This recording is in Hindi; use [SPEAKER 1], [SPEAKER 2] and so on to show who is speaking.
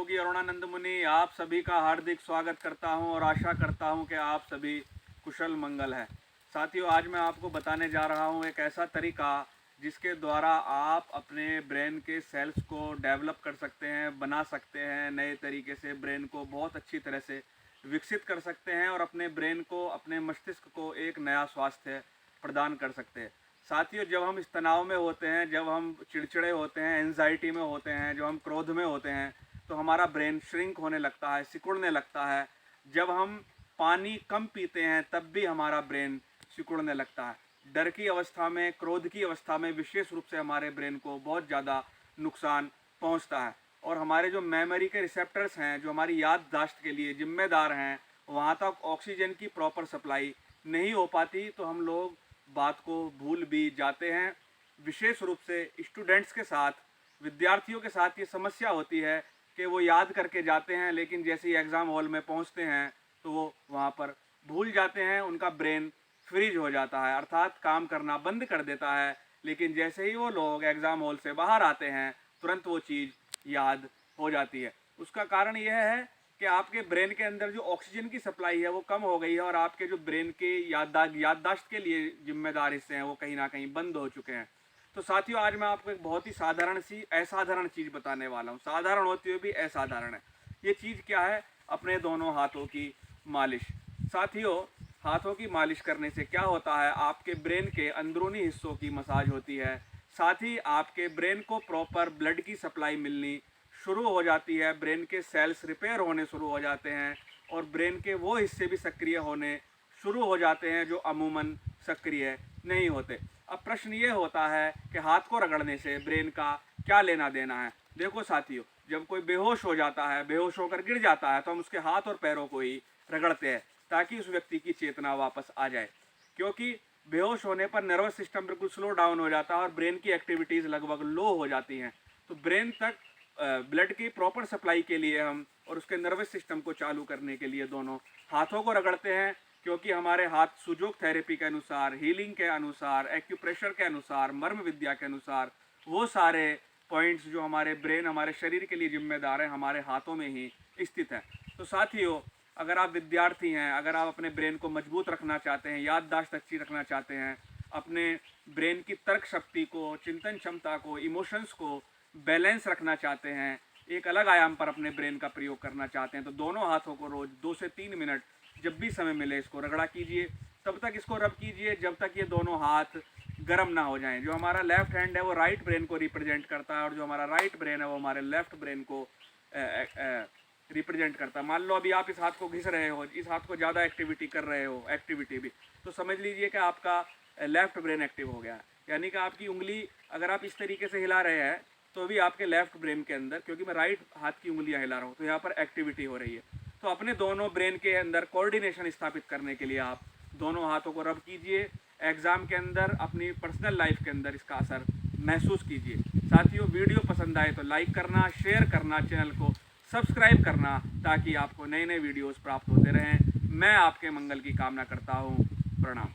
[SPEAKER 1] योगी अरुणानंद मुनि आप सभी का हार्दिक स्वागत करता हूं और आशा करता हूं कि आप सभी कुशल मंगल है। साथियों, आज मैं आपको बताने जा रहा हूं एक ऐसा तरीका जिसके द्वारा आप अपने ब्रेन के सेल्स को डेवलप कर सकते हैं, बना सकते हैं, नए तरीके से ब्रेन को बहुत अच्छी तरह से विकसित कर सकते हैं और अपने ब्रेन को, अपने मस्तिष्क को एक नया स्वास्थ्य प्रदान कर सकते हैं। साथियों, जब हम इस तनाव में होते हैं, जब हम चिड़चिड़े होते हैं, एंजाइटी में होते हैं, जब हम क्रोध में होते हैं, तो हमारा ब्रेन श्रिंक होने लगता है, सिकुड़ने लगता है। जब हम पानी कम पीते हैं तब भी हमारा ब्रेन सिकुड़ने लगता है। डर की अवस्था में, क्रोध की अवस्था में विशेष रूप से हमारे ब्रेन को बहुत ज़्यादा नुकसान पहुंचता है और हमारे जो मेमोरी के रिसेप्टर्स हैं, जो हमारी याददाश्त के लिए जिम्मेदार हैं, वहाँ तक ऑक्सीजन की प्रॉपर सप्लाई नहीं हो पाती, तो हम लोग बात को भूल भी जाते हैं। विशेष रूप से स्टूडेंट्स के साथ, विद्यार्थियों के साथ ये समस्या होती है कि वो याद करके जाते हैं, लेकिन जैसे ही एग्ज़ाम हॉल में पहुंचते हैं तो वो वहाँ पर भूल जाते हैं। उनका ब्रेन फ्रीज हो जाता है, अर्थात काम करना बंद कर देता है। लेकिन जैसे ही वो लोग एग्ज़ाम हॉल से बाहर आते हैं, तुरंत वो चीज़ याद हो जाती है। उसका कारण यह है कि आपके ब्रेन के अंदर जो ऑक्सीजन की सप्लाई है वो कम हो गई है और आपके जो ब्रेन के याददाश्त के लिए जिम्मेदार हिस्से हैं वो कहीं ना कहीं बंद हो चुके हैं। तो साथियों, आज मैं आपको एक बहुत ही साधारण सी असाधारण चीज़ बताने वाला हूँ। साधारण होती हुए भी असाधारण है। ये चीज़ क्या है? अपने दोनों हाथों की मालिश। साथियों, हाथों की मालिश करने से क्या होता है? आपके ब्रेन के अंदरूनी हिस्सों की मसाज होती है, साथ ही आपके ब्रेन को प्रॉपर ब्लड की सप्लाई मिलनी शुरू हो जाती है, ब्रेन के सेल्स रिपेयर होने शुरू हो जाते हैं और ब्रेन के वो हिस्से भी सक्रिय होने शुरू हो जाते हैं जो अमूमन सक्रिय नहीं होते। अब प्रश्न ये होता है कि हाथ को रगड़ने से ब्रेन का क्या लेना देना है? देखो साथियों, जब कोई बेहोश हो जाता है, बेहोश होकर गिर जाता है, तो हम उसके हाथ और पैरों को ही रगड़ते हैं ताकि उस व्यक्ति की चेतना वापस आ जाए, क्योंकि बेहोश होने पर नर्वस सिस्टम बिल्कुल स्लो डाउन हो जाता है और ब्रेन की एक्टिविटीज़ लगभग लो हो जाती हैं। तो ब्रेन तक ब्लड की प्रॉपर सप्लाई के लिए हम और उसके नर्वस सिस्टम को चालू करने के लिए दोनों हाथों को रगड़ते हैं, क्योंकि हमारे हाथ सुजोग थेरेपी के अनुसार, हीलिंग के अनुसार, एक्यूप्रेशर के अनुसार, मर्म विद्या के अनुसार वो सारे पॉइंट्स जो हमारे ब्रेन, हमारे शरीर के लिए जिम्मेदार हैं, हमारे हाथों में ही स्थित हैं। तो साथियों, अगर आप विद्यार्थी हैं, अगर आप अपने ब्रेन को मजबूत रखना चाहते हैं, याददाश्त अच्छी रखना चाहते हैं, अपने ब्रेन की तर्क शक्ति को, चिंतन क्षमता को, इमोशंस को बैलेंस रखना चाहते हैं, एक अलग आयाम पर अपने ब्रेन का प्रयोग करना चाहते हैं, तो दोनों हाथों को रोज़ 2 से 3 मिनट जब भी समय मिले इसको रगड़ा कीजिए। तब तक इसको रब कीजिए जब तक ये दोनों हाथ गर्म ना हो जाएं। जो हमारा लेफ्ट हैंड है वो राइट ब्रेन को रिप्रेजेंट करता है और जो हमारा राइट ब्रेन है वो हमारे लेफ्ट ब्रेन को रिप्रेजेंट करता है। मान लो अभी आप इस हाथ को घिस रहे हो, इस हाथ को ज़्यादा एक्टिविटी कर रहे हो, एक्टिविटी भी, तो समझ लीजिए कि आपका लेफ्ट ब्रेन एक्टिव हो गया है। यानी कि आपकी उंगली अगर आप इस तरीके से हिला रहे हैं तो भी आपके लेफ्ट ब्रेन के अंदर, क्योंकि मैं राइट हाथ की उंगलियां हिला रहा हूँ, तो यहाँ पर एक्टिविटी हो रही है। तो अपने दोनों ब्रेन के अंदर कोऑर्डिनेशन स्थापित करने के लिए आप दोनों हाथों को रब कीजिए। एग्ज़ाम के अंदर, अपनी पर्सनल लाइफ के अंदर इसका असर महसूस कीजिए। साथियों, वीडियो पसंद आए तो लाइक करना, शेयर करना, चैनल को सब्सक्राइब करना, ताकि आपको नए नए वीडियोज़ प्राप्त होते रहें। मैं आपके मंगल की कामना करता हूँ। प्रणाम।